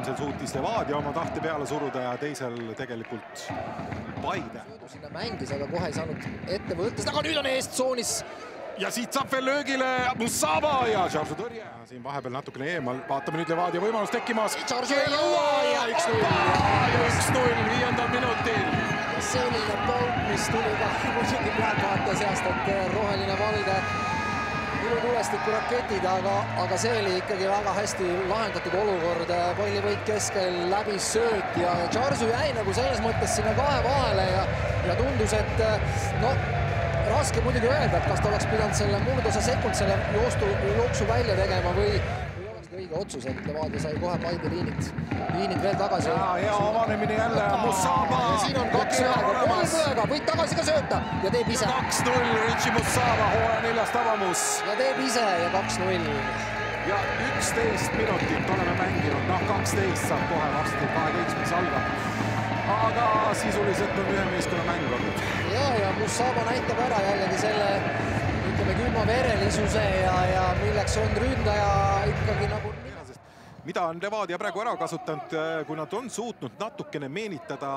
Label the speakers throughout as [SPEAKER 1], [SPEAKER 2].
[SPEAKER 1] esimesel suutis Levadia oma tahte peale suruda ja teisel tegelikult Paide.
[SPEAKER 2] Sinna mängis, aga kohe ei saanud ette võttes, aga nüüd on eestsoonis.
[SPEAKER 1] Ja siit saab veel löögile Musaba ja Charsu tõrje. Siin vahepeal natukene eemal, vaatame nüüd Levadia võimalus tekkimas.
[SPEAKER 2] Charsu ei jõua ja
[SPEAKER 1] 1-0 viiendal minutil.
[SPEAKER 2] Selline pauk, mis tuli ka muidugi pealtvaataja seast, et roheline-valge ilutulestiku raketid, aga see oli ikkagi väga hästi lahendatud olukord. Pallivõit keskel läbi sööt ja Charsu jäi nagu selles mõttes sinna kahe vahele ja tundus, et raske muidugi öelda, et kas ta oleks pidanud selle murdosa sekund selle jooksu välja tegema või oleks õige otsus, et Levadia sai kohe Paide liinid veel tagasi.
[SPEAKER 1] Ja hea avanemine jälle Musaba.
[SPEAKER 2] Ja siin on 2-1, võid tagasi ka sööta ja teeb ise.
[SPEAKER 1] 2-0 Richie Musaba, hooaja 4. avamus.
[SPEAKER 2] Ja teeb ise ja 2-0.
[SPEAKER 1] Ja 11 minutit oleme mänginud, 12 saab kohe varsti 12, mis algab. Aga sisuliselt on ühe meeskonna mäng olnud.
[SPEAKER 2] Ja Musaba näitab ära jällegi selle, ütleme, külma verelisuse ja milleks on ründaja ikkagi nagu...
[SPEAKER 1] Mida on Levadia praegu ära kasutanud, kui nad on suutnud natukene meenitada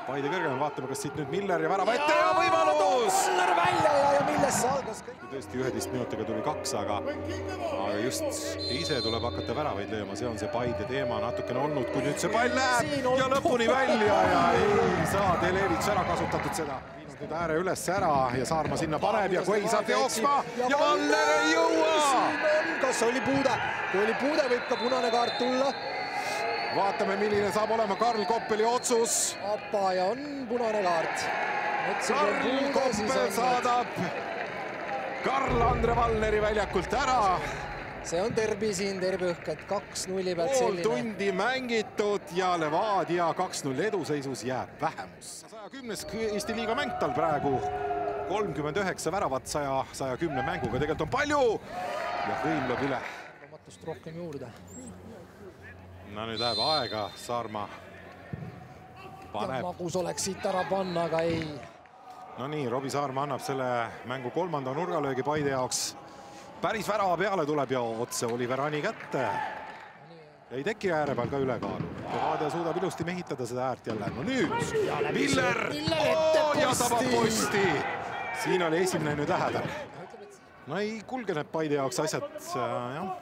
[SPEAKER 1] Paide kõrgema, vaatame, kas siit nüüd Miller ja värava ette ja võimalus!
[SPEAKER 2] Miller välja ja millest see algas kõik?
[SPEAKER 1] Tõesti 11 minutiga tuli 2, aga just ise tuleb hakata väravaid lööma, see on see Paide teema natukene olnud, kui nüüd see pall läheb ja lõpuni välja ja ei saa Delevits ära kasutatud seda. Nüüd ääre üles ära ja Saarma sinna paneb ja kui saab jooksma ja Valler ei jõua!
[SPEAKER 2] Kas oli puude? Kui oli puude, võib ka punane kaart tulla.
[SPEAKER 1] Vaatame, milline saab olema Karl Koppeli otsus.
[SPEAKER 2] Appa ja on punane kaart.
[SPEAKER 1] Karl Koppel saadab Karl-Andre Valleri väljakult ära.
[SPEAKER 2] See on derbi siin, derbi õhk, et 2-0 pealt selline.
[SPEAKER 1] Pool tundi mängitud ja Levadia 2-0 eduseisus jääb vähemus. 110. Eesti liiga mäng tal praegu. 39 väravat 110 mänguga, tegelikult on palju ja hõimleb üle.
[SPEAKER 2] Matust rohkem juurde.
[SPEAKER 1] No nüüd läheb aega, Saarma paneb.
[SPEAKER 2] Magus oleks siit ära panna, aga ei.
[SPEAKER 1] No nii, Robbie Saarma annab selle mängu 3. nurgalöögi Paide jaoks. Päris värava peale tuleb ja otse Oliver Ani kätte. Ei teki ääre peal ka ülekaalu. Levadia suudab ilusti mehitada seda äärt jälle. No nüüd, Miller ja tabab posti. Siin oli esimene nüüd lähedal. No ei kulge need Paide jaoks asjad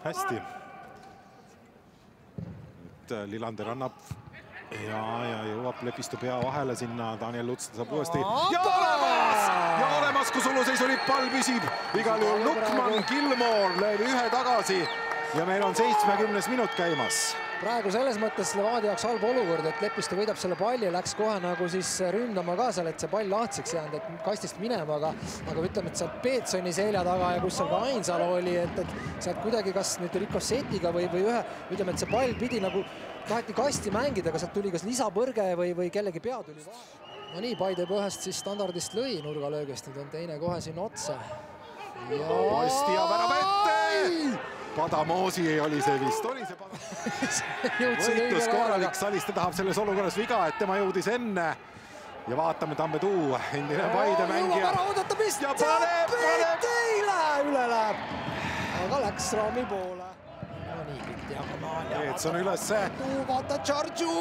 [SPEAKER 1] hästi. Lillander annab ja jõuab Lepistu pea vahele sinna, Daniel Luts saab uuesti ja olemas, kui suluseis oli, pall püsib igal juhul Lukman, Gilmore lööb ühe tagasi ja meil on 70. minut käimas.
[SPEAKER 2] Praegu selles mõttes Levadia jaoks halb olukord, et Lepistu võidab selle palli ja läks kohe nagu siis ründama ka seal, et see pall lahtiseks jäänud, et kastist minema, aga ütleme, et sealt Peetsoni selja taga ja kus seal ka Ainsalu oli, et sealt kuidagi kas nüüd Rikosetiga või ühe, ütleme, et see pall pidi nagu taheti kasti mängida, aga sealt tuli kas lisapõrge või kellegi pea tuli vahel. No nii, Paide ühest siis standardist lõi nurgalöögist, nüüd on teine kohe siin otsa.
[SPEAKER 1] Posti ja värava ette! Padamoosi oli see vist, oli see Padamoosi. Võitlus korralik, Saliste tahab selles olukorras viga, et tema jõudis enne. Ja vaatame Tambetuu, endine Paide mängija. Ja paneb!
[SPEAKER 2] Üle läheb. Aga läks raami poole. No nii, pikk diagonaal.
[SPEAKER 1] Peetson ülesse.
[SPEAKER 2] Vaata Charju,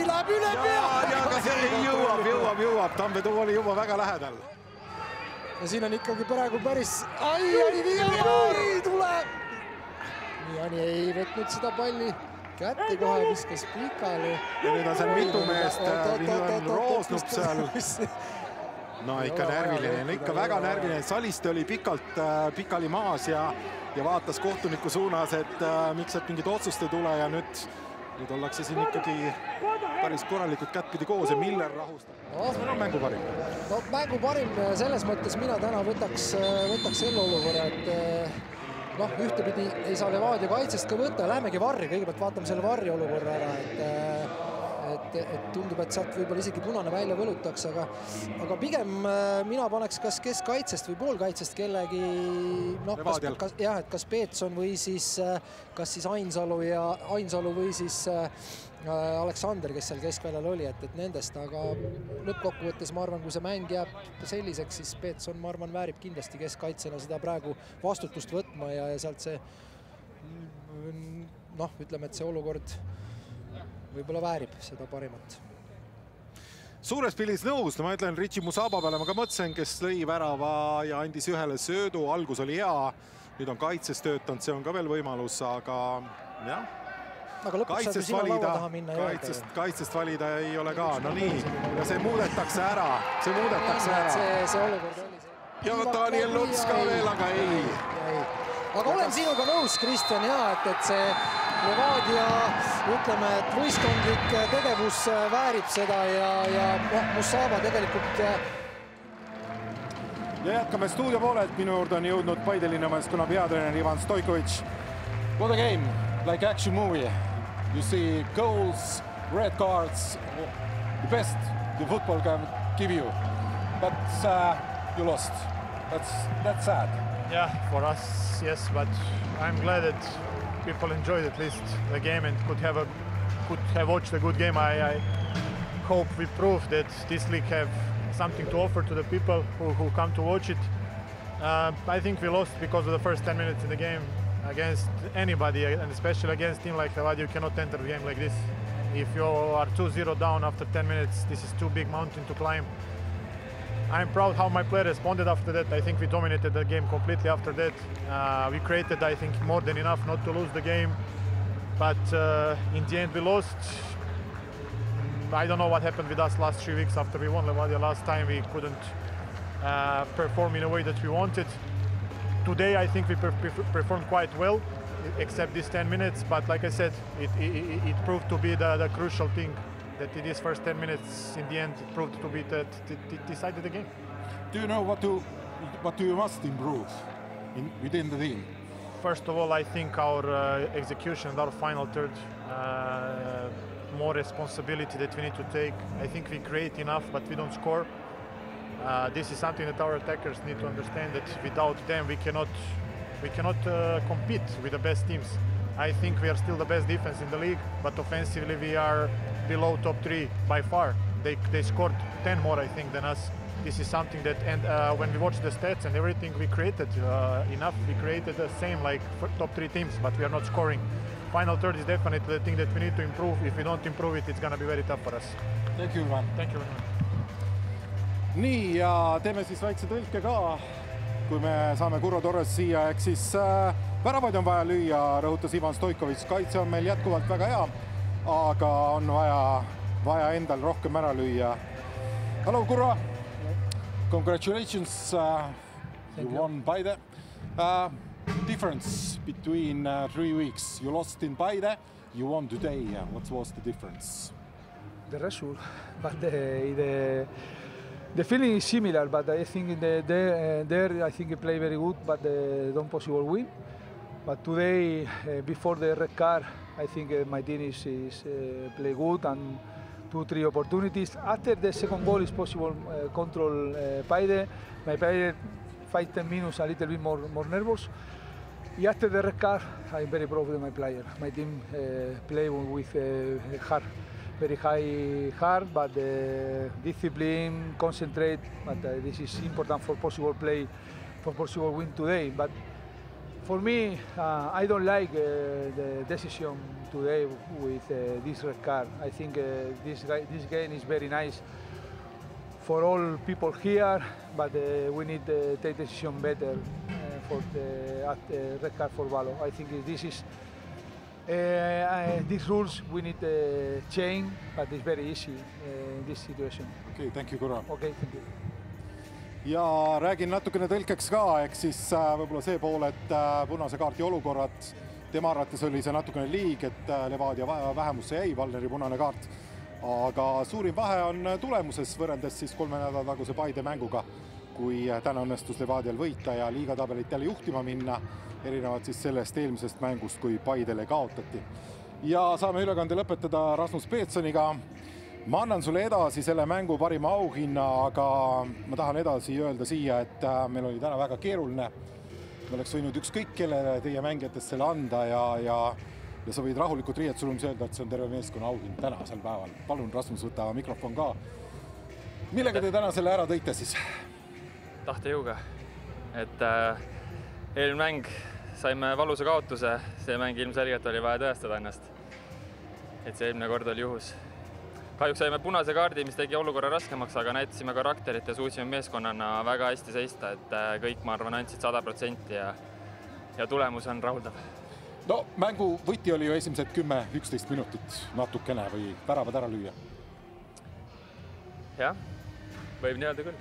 [SPEAKER 2] läheb üle pea.
[SPEAKER 1] Ja kas ei jõuab. Tambetuu oli juba väga lähedal.
[SPEAKER 2] Ja siin on ikkagi praegu päris... Ai, tuleb! Ani ei võtnud seda palli kätte, kohe viskas pikali.
[SPEAKER 1] Ja nüüd on seal mitu meest, on roosnub seal. No ikka närviline, ikka väga närviline. Saliste oli pikali maas ja vaatas kohtuniku suunas, et miks sealt mingit otsust ei tule ja nüüd ollakse siin ikkagi päris korralikult kättpidi koos ja Miller rahustab. No mängu parim.
[SPEAKER 2] No mängu parim selles mõttes mina täna võtaks selle olukorra, et ühtepidi ei saa Levadia kaitsest ka võtta, lähemegi varri, kõigepealt vaatame selle varri olukorra ära, et tundub, et sealt võib-olla isegi punane välja võlutaks, aga pigem mina paneks kas keskkaitsest või poolkaitsest kellegi, kas Peetson või siis Ainsalu või siis Aleksander, kes seal keskväljal oli, et nendest, aga lõppkokkuvõttes ma arvan, kui see mäng jääb selliseks, siis Peetson, ma arvan, väärib kindlasti keskkaitsena seda praegu vastutust võtma ja sealt see, ütleme, et see olukord võib-olla väärib seda parimat.
[SPEAKER 1] Suures pildis nõus, ma ütlen Richie Musaba peale ma ka mõtlesin, kes lõi värava ja andis ühele söödu, algus oli hea, nüüd on kaitses töötanud, see on ka veel võimalus, aga jah.
[SPEAKER 2] Aga lõpuks saab ju sina laua taha minna ja öelda.
[SPEAKER 1] Kaitsest valida ei ole ka, no nii, ja see muudetakse ära, see olukord oli see. Ja Daniel Luts ka veel, aga ei.
[SPEAKER 2] Aga olen sinuga nõus, Kristjan, et see Levadia, ütleme, et võistkondlik tegevus väärib seda ja Musaba tegelikult.
[SPEAKER 1] Ja jätkame stuudio poolelt, minu juurde on jõudnud Paide linnameeskonna peatreener Ivan Stoikovitš.
[SPEAKER 3] What a game, like action movie. You see goals, red cards, the best the football can give you. But you lost. That's sad.
[SPEAKER 4] Yeah, for us, yes, but I'm glad that people enjoyed at least the game and could have watched a good game. I hope we prove that this league have something to offer to the people who come to watch it. I think we lost because of the first 10 minutes in the game. Against anybody, and especially against a team like Levadia, you cannot enter the game like this. If you are 2-0 down after 10 minutes, this is too big mountain to climb. I'm proud how my player responded after that. I think we dominated the game completely after that. We created, I think, more than enough not to lose the game. But in the end, we lost. I don't know what happened with us last 3 weeks after we won Levadia last time. We couldn't perform in a way that we wanted. Today, I think we performed quite well, except these 10 minutes. But like I said, it proved to be the crucial thing that in these first 10 minutes, in the end, it proved to be that it decided the game.
[SPEAKER 3] Do you know what you must improve within the team?
[SPEAKER 4] First of all, I think our execution and our final third, more responsibility that we need to take. I think we create enough, but we don't score. This is something that our attackers need to understand, that without them we cannot compete with the best teams. I think we are still the best defense in the league, but offensively we are below top 3 by far. They scored 10 more, I think, than us. This is something that, and when we watch the stats and everything, we created enough. We created the same like top 3 teams, but we are not scoring. Final third is definitely the thing that we need to improve. If we don't improve it, it's going to be very tough for us.
[SPEAKER 3] Thank you, Ivan.
[SPEAKER 4] Thank you very much.
[SPEAKER 1] Nii, ja teeme siis väikse tõlke ka, kui me saame Kurro Torres siia, ehk siis väravaid on vaja lüüa, rõhutas Ivan Stoikovitš. Kaitse on meil jätkuvalt väga hea, aga on vaja endal rohkem ära lüüa. Hello, Kurro. Congratulations, you won Paide. Difference between 3 weeks. You lost in Paide, you won today. What was the difference?
[SPEAKER 5] The result, but the feeling is similar, but I think there I think he played very good, but don't possible win. But today, before the red card, I think my team is play good and 2-3 opportunities. After the second goal is possible control Paide. My Paide 5-10 minutes a little bit more nervous. After the red card, I'm very proud of my player. My team play with heart. Very hard, but discipline, concentrate. But this is important for possible play, for possible win today. But for me, I don't like the decision today with this red card. I think this game is very nice for all people here, but we need to take decision better for the red card for Valo. I think this is. These rules we need to change, but it's very easy in this situation.
[SPEAKER 1] Okay, thank you, Kurro.
[SPEAKER 5] Okay, thank you.
[SPEAKER 1] Ja räägin natukene tõlkeks ka, ehk siis võib-olla see pool, et punase kaarti olukorrad, tema arvates oli see natukene liig, et Levadia vähemusse jäi, Valneri punane kaart. Aga suurim vahe on tulemuses võrreldes siis 3 nädala taguse Paide mänguga, kui täna õnnestus Levadial võita ja liigatabelit jälle juhtima minna, erinevalt siis sellest eelmisest mängust, kui Paidele kaotati. Ja saame ülekande lõpetada Rasmus Peetsoniga. Ma annan sulle edasi selle mängu parima auhinna, aga ma tahan edasi öelda siia, et meil oli täna väga keeruline. Me oleks võinud ükskõik kellele teie mängijatest selle anda ja sa võid rahulikult riietsurums öelda, et see on terve meeskonna auhind tänasel päeval. Palun, Rasmus, võta mikrofon ka. Millega te täna selle ära tõite siis?
[SPEAKER 6] Tahtejõuga. Et eelmine mäng saime valusa kaotuse, see mäng ilmselgelt oli vaja tõestada ennast. et see eelmine kord oli juhus. Kahjuks saime punase kaardi, mis tegi olukorra raskemaks, aga näitasime karakterit ja suutsime meeskonnana väga hästi seista, et kõik, ma arvan, andsid 100% ja tulemus on rahuldav.
[SPEAKER 3] No mängu võti oli ju esimesed 10-11 minutit natukene või väravad ära lüüa.
[SPEAKER 6] Jah, võib nii öelda küll.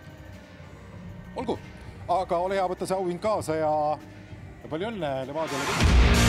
[SPEAKER 3] Olgu, aga ole hea võtta see auhind kaasa ja palju õnne Levadiale.